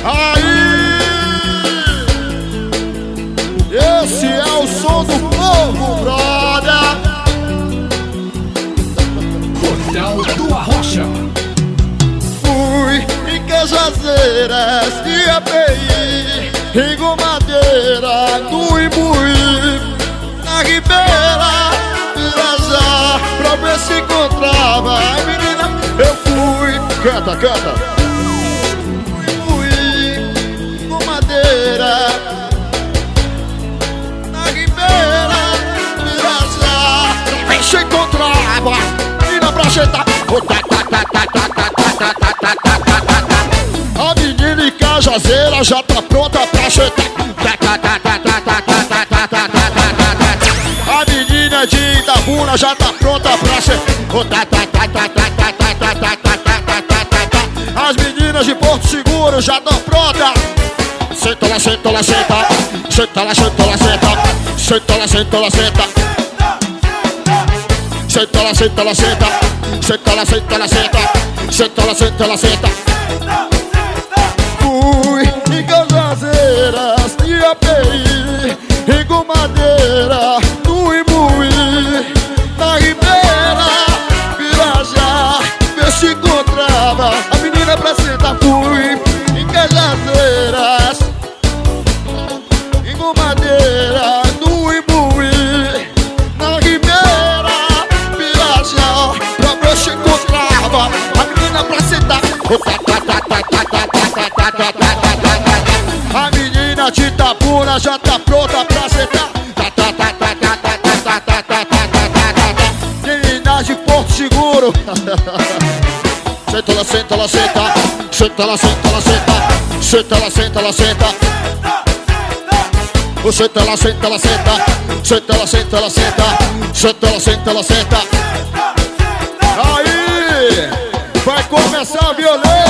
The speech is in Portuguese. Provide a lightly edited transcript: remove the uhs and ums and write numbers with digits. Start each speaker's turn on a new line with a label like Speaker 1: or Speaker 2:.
Speaker 1: Aí, esse é o som do povo, brother.
Speaker 2: Portal do Arrocha.
Speaker 1: Fui em Cajazeiras e API, em Gomadeira, no Imbuí, na Ribeira, Pirajá, pra ver se encontrava a menina. Eu fui, canta, canta. Imbuí, Gomadeira, na Ribeira, Pirajá, pra ver se encontrava a menina pra ajeitar. A menina em Cajazeira já tá pronta pra ajeitar. A menina de Itabuna já tá pronta pra ajeitar. As meninas de Porto Seguro já tão prontas. Senta lá, senta lá, senta. Senta lá, senta lá, senta. Senta lá, senta lá, senta. Senta lá, senta lá, senta. Senta lá, senta lá, senta. Senta lá, senta lá, senta. Fui em Cajazeiras e API, em Gomadeira, no Imbuí, na Ribeira, Pirajá, ver se encontrava a menina pra sentar. Fui em Cajazeiras, em Gomadeira, no Imbuí, na Ribeira, Pirajá, pra ver se encontrava a menina pra sentar. A menina de Itabuna já tá pronta pra sentar. Menina de Porto Seguro. Senta lá, senta lá, senta. Senta lá, senta lá, senta. Senta lá, senta lá, senta. Senta lá, senta lá, senta. Senta lá, senta lá, senta. Senta lá, senta lá, senta. Aí vai começar a violência.